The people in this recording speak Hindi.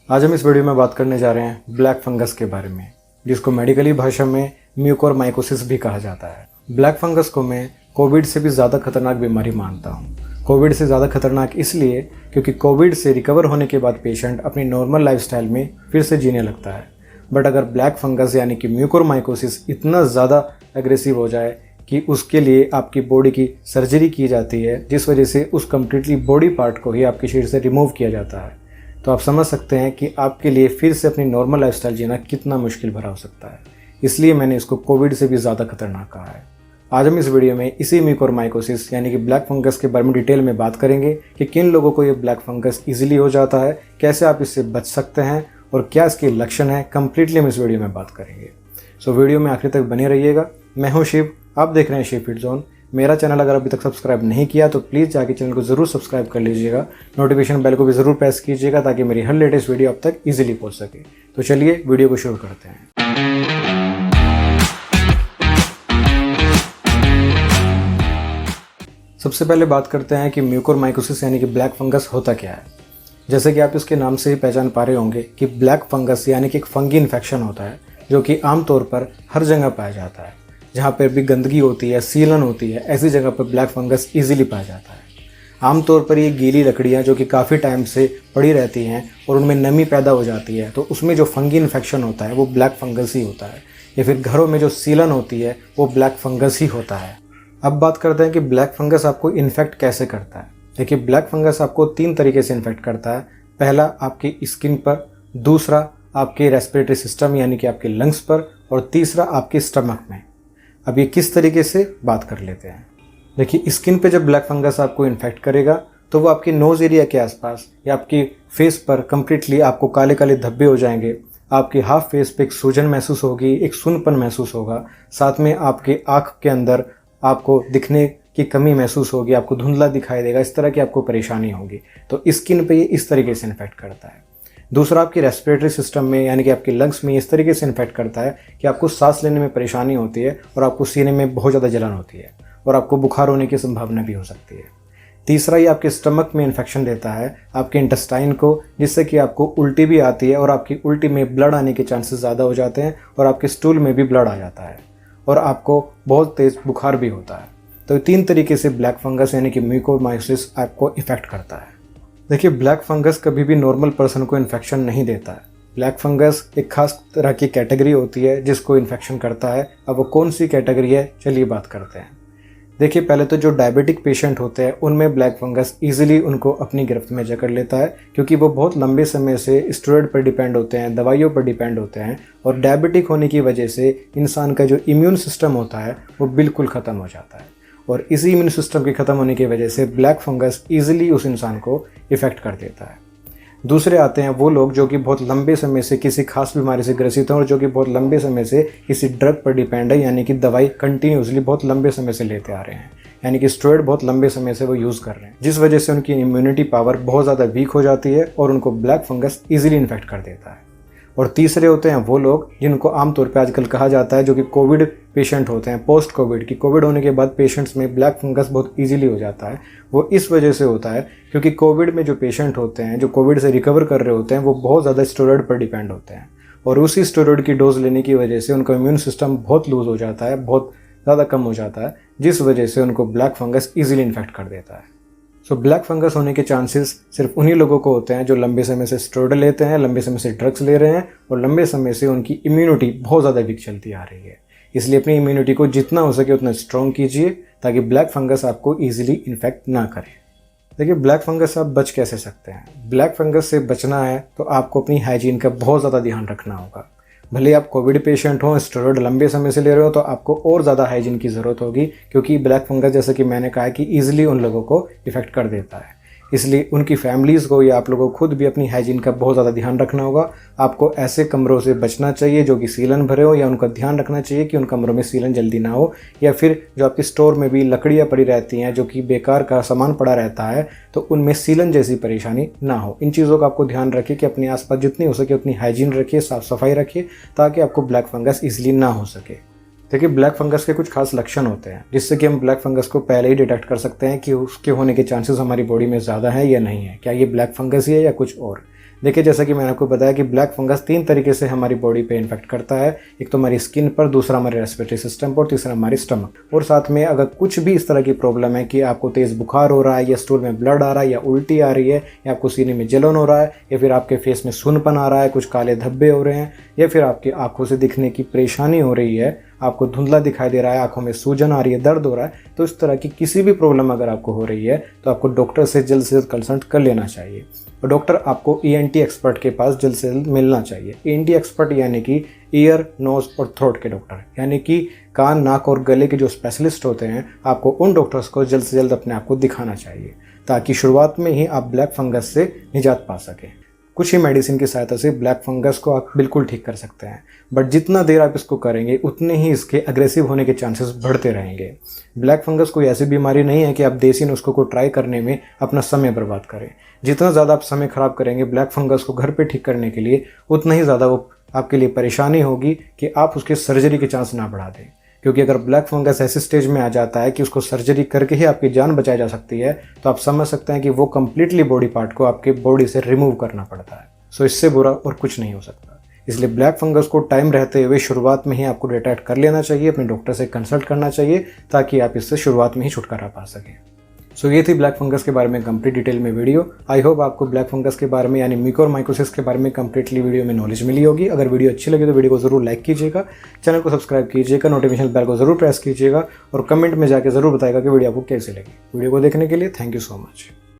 आज हम इस वीडियो में बात करने जा रहे हैं ब्लैक फंगस के बारे में, जिसको मेडिकली भाषा में म्यूकोरमाइकोसिस भी कहा जाता है। ब्लैक फंगस को मैं कोविड से भी ज़्यादा खतरनाक बीमारी मानता हूँ। कोविड से ज़्यादा खतरनाक इसलिए क्योंकि कोविड से रिकवर होने के बाद पेशेंट अपनी नॉर्मल लाइफस्टाइल में फिर से जीने लगता है। बट अगर ब्लैक फंगस यानी कि म्यूकोरमाइकोसिस इतना ज़्यादा एग्रेसिव हो जाए कि उसके लिए आपकी बॉडी की सर्जरी की जाती है, जिस वजह से उस कम्प्लीटली बॉडी पार्ट को ही आपके शरीर से रिमूव किया जाता है, तो आप समझ सकते हैं कि आपके लिए फिर से अपनी नॉर्मल लाइफस्टाइल जीना कितना मुश्किल भरा हो सकता है। इसलिए मैंने इसको कोविड से भी ज़्यादा खतरनाक कहा है। आज हम इस वीडियो में इसी म्यूकोरमाइकोसिस यानी कि ब्लैक फंगस के बारे में डिटेल में बात करेंगे कि किन लोगों को ये ब्लैक फंगस ईजिली हो जाता है, कैसे आप इससे बच सकते हैं और क्या इसके लक्षण हैं, कंप्लीटली हम इस वीडियो में बात करेंगे। सो वीडियो में आखिर तक बने रहिएगा। मैं हूँ शिव, आप देख रहे हैं शिव फिट जोन। मेरा चैनल अगर अभी तक सब्सक्राइब नहीं किया तो प्लीज़ जाके चैनल को ज़रूर सब्सक्राइब कर लीजिएगा। नोटिफिकेशन बेल को भी ज़रूर प्रेस कीजिएगा ताकि मेरी हर लेटेस्ट वीडियो आप तक ईजिली पहुँच सके। तो चलिए वीडियो को शुरू करते हैं। सबसे पहले बात करते हैं कि म्यूकोरमाइकोसिस यानी कि ब्लैक फंगस होता क्या है। जैसे कि आप इसके नाम से ही पहचान पा रहे होंगे कि ब्लैक फंगस यानी कि एक फंगी इन्फेक्शन होता है, जो कि आमतौर पर हर जगह पाया जाता है। जहाँ पर भी गंदगी होती है, सीलन होती है, ऐसी जगह पर ब्लैक फंगस ईजिली पाया जाता है। आमतौर पर ये गीली लकड़ियाँ जो कि काफ़ी टाइम से पड़ी रहती हैं और उनमें नमी पैदा हो जाती है, तो उसमें जो फंगी इन्फेक्शन होता है वो ब्लैक फंगस ही होता है। या फिर घरों में जो सीलन होती है वो ब्लैक फंगस ही होता है। अब बात करते हैं कि ब्लैक फंगस आपको इन्फेक्ट कैसे करता है। देखिए, ब्लैक फंगस आपको 3 तरीके से इन्फेक्ट करता है। पहला आपकी स्किन पर, दूसरा आपके रेस्पिरेटरी सिस्टम यानी कि आपके लंग्स पर, और तीसरा आपके स्टमक में। अब ये किस तरीके से बात कर लेते हैं। देखिए, स्किन पे जब ब्लैक फंगस आपको इन्फेक्ट करेगा तो वो आपके नोज़ एरिया के आसपास या आपकी फेस पर कम्प्लीटली आपको काले काले धब्बे हो जाएंगे। आपके हाफ फेस पे एक सूजन महसूस होगी, एक सुन्नपन महसूस होगा। साथ में आपके आँख के अंदर आपको दिखने की कमी महसूस होगी, आपको धुंधला दिखाई देगा, इस तरह की आपको परेशानी होगी। तो स्किन पे ये इस तरीके से इन्फेक्ट करता है। दूसरा आपकी रेस्पिरेटरी सिस्टम में यानी कि आपके लंग्स में इस तरीके से इन्फेक्ट करता है कि आपको सांस लेने में परेशानी होती है और आपको सीने में बहुत ज़्यादा जलन होती है और आपको बुखार होने की संभावना भी हो सकती है। तीसरा ये आपके स्टमक में इन्फेक्शन देता है, आपके इंटेस्टाइन को, जिससे कि आपको उल्टी भी आती है और आपकी उल्टी में ब्लड आने के चांसेस ज़्यादा हो जाते हैं और आपके स्टूल में भी ब्लड आ जाता है और आपको बहुत तेज़ बुखार भी होता है। तो 3 तरीके से ब्लैक फंगस यानी कि म्यूकोरमाइकोसिस आपको इफेक्ट करता है। देखिए, ब्लैक फंगस कभी भी नॉर्मल पर्सन को इन्फेक्शन नहीं देता है। ब्लैक फंगस एक खास तरह की कैटेगरी होती है जिसको इन्फेक्शन करता है। अब वो कौन सी कैटेगरी है, चलिए बात करते हैं। देखिए, पहले तो जो डायबिटिक पेशेंट होते हैं उनमें ब्लैक फंगस ईजिली उनको अपनी गिरफ्त में जकड़ लेता है, क्योंकि वो बहुत लंबे समय से स्टेरॉइड पर डिपेंड होते हैं, दवाइयों पर डिपेंड होते हैं, और डायबिटिक होने की वजह से इंसान का जो इम्यून सिस्टम होता है वो बिल्कुल ख़त्म हो जाता है। और इसी इम्यून सिस्टम के ख़त्म होने की वजह से ब्लैक फंगस ईजिली उस इंसान को इफ़ेक्ट कर देता है। दूसरे आते हैं वो लोग जो कि बहुत लंबे समय से किसी खास बीमारी से ग्रसित हैं और जो कि बहुत लंबे समय से किसी ड्रग पर डिपेंड है, यानी कि दवाई कंटिन्यूसली बहुत लंबे समय से लेते आ रहे हैं, यानी कि स्टेरॉइड बहुत लंबे समय से वो यूज़ कर रहे हैं, जिस वजह से उनकी इम्यूनिटी पावर बहुत ज़्यादा वीक हो जाती है और उनको ब्लैक फंगस ईजिली इन्फेक्ट कर देता है। और तीसरे होते हैं वो लोग जिनको आमतौर पे आजकल कहा जाता है जो कि कोविड पेशेंट होते हैं, पोस्ट कोविड, की कोविड होने के बाद पेशेंट्स में ब्लैक फंगस बहुत इजीली हो जाता है। वो इस वजह से होता है क्योंकि कोविड में जो पेशेंट होते हैं, जो कोविड से रिकवर कर रहे होते हैं, वो बहुत ज़्यादा स्टेरॉइड पर डिपेंड होते हैं और उसी स्टेरॉइड की डोज लेने की वजह से उनका इम्यून सिस्टम बहुत लूज़ हो जाता है, बहुत ज़्यादा कम हो जाता है, जिस वजह से उनको ब्लैक फंगस ईजिली इन्फेक्ट कर देता है। सो ब्लैक फंगस होने के चांसेस सिर्फ उन्हीं लोगों को होते हैं जो लंबे समय से स्टेरॉइड लेते हैं, लंबे समय से ड्रग्स ले रहे हैं और लंबे समय से उनकी इम्यूनिटी बहुत ज़्यादा वीक चलती आ रही है। इसलिए अपनी इम्यूनिटी को जितना हो सके उतना स्ट्रॉन्ग कीजिए ताकि ब्लैक फंगस आपको ईजिली इन्फेक्ट ना करे। देखिए, ब्लैक फंगस से आप बच कैसे सकते हैं। ब्लैक फंगस से बचना है तो आपको अपनी हाइजीन का बहुत ज़्यादा ध्यान रखना होगा। भले आप कोविड पेशेंट हो, स्टेरॉइड लंबे समय से ले रहे हो, तो आपको और ज़्यादा हाइजीन की ज़रूरत होगी, क्योंकि ब्लैक फंगस जैसे कि मैंने कहा कि ईजिली उन लोगों को इफ़ेक्ट कर देता है। इसलिए उनकी फैमिलीज़ को या आप लोगों को खुद भी अपनी हाइजीन का बहुत ज़्यादा ध्यान रखना होगा। आपको ऐसे कमरों से बचना चाहिए जो कि सीलन भरे हो, या उनका ध्यान रखना चाहिए कि उन कमरों में सीलन जल्दी ना हो, या फिर जो आपके स्टोर में भी लकड़ियाँ पड़ी रहती हैं जो कि बेकार का सामान पड़ा रहता है, तो उनमें सीलन जैसी परेशानी ना हो। इन चीज़ों का आपको ध्यान रखिए कि अपने आसपास जितनी हो सके उतनी हाइजीन रखिए, साफ़ सफाई रखिए, ताकि आपको ब्लैक फंगस ईजिली ना हो सके। देखिए, ब्लैक फंगस के कुछ खास लक्षण होते हैं जिससे कि हम ब्लैक फंगस को पहले ही डिटेक्ट कर सकते हैं कि उसके होने के चांसेस हमारी बॉडी में ज़्यादा हैं या नहीं है, क्या ये ब्लैक फंगस ही है या कुछ और। देखिए, जैसा कि मैंने आपको बताया कि ब्लैक फंगस 3 तरीके से हमारी बॉडी पे इन्फेक्ट करता है। एक तो हमारी स्किन पर, दूसरा हमारे रेस्पिरेटरी सिस्टम पर और तीसरा हमारी स्टमक। और साथ में अगर कुछ भी इस तरह की प्रॉब्लम है कि आपको तेज़ बुखार हो रहा है, या स्टूल में ब्लड आ रहा है, या उल्टी आ रही है, या आपको सीने में जलन हो रहा है, या फिर आपके फेस में सुन्नपन आ रहा है, कुछ काले धब्बे हो रहे हैं, या फिर आपकी आंखों से दिखने की परेशानी हो रही है, आपको धुंधला दिखाई दे रहा है, आंखों में सूजन आ रही है, दर्द हो रहा है, तो इस तरह की किसी भी प्रॉब्लम अगर आपको हो रही है तो आपको डॉक्टर से जल्द कंसल्ट कर लेना चाहिए। और डॉक्टर आपको ENT एक्सपर्ट के पास जल्द से जल्द मिलना चाहिए। ENT एक्सपर्ट यानी कि ईयर, नोज और थ्रोट के डॉक्टर, यानी कि कान, नाक और गले के जो स्पेशलिस्ट होते हैं, आपको उन डॉक्टर्स को जल्द से जल्द अपने आप को दिखाना चाहिए, ताकि शुरुआत में ही आप ब्लैक फंगस से निजात पा सकें। कुछ ही मेडिसिन की सहायता से ब्लैक फंगस को आप बिल्कुल ठीक कर सकते हैं, बट जितना देर आप इसको करेंगे उतने ही इसके अग्रेसिव होने के चांसेस बढ़ते रहेंगे। ब्लैक फंगस कोई ऐसी बीमारी नहीं है कि आप देसी नुस्खों को ट्राई करने में अपना समय बर्बाद करें। जितना ज़्यादा आप समय खराब करेंगे ब्लैक फंगस को घर पे ठीक करने के लिए, उतना ही ज़्यादा वो आपके लिए परेशानी होगी कि आप उसके सर्जरी के चांस ना बढ़ा दें। क्योंकि अगर ब्लैक फंगस ऐसे स्टेज में आ जाता है कि उसको सर्जरी करके ही आपकी जान बचाई जा सकती है, तो आप समझ सकते हैं कि वो कंप्लीटली बॉडी पार्ट को आपके बॉडी से रिमूव करना पड़ता है। सो इससे बुरा और कुछ नहीं हो सकता। इसलिए ब्लैक फंगस को टाइम रहते हुए शुरुआत में ही आपको डिटेक्ट कर लेना चाहिए, अपने डॉक्टर से कंसल्ट करना चाहिए, ताकि आप इससे शुरुआत में ही छुटकारा पा सकें। सो ये थी ब्लैक फंगस के बारे में कंप्लीट डिटेल में वीडियो। आई होप आपको ब्लैक फंगस के बारे में यानी म्यूकोरमाइकोसिस के बारे में कंप्लीटली वीडियो में नॉलेज मिली होगी। अगर वीडियो अच्छी लगी तो वीडियो को जरूर लाइक कीजिएगा, चैनल को सब्सक्राइब कीजिएगा, नोटिफिकेशन बेल को जरूर प्रेस कीजिएगा और कमेंट में जाकर जरूर बताएगा कि वीडियो आपको कैसी लगी। वीडियो को देखने के लिए थैंक यू सो मच।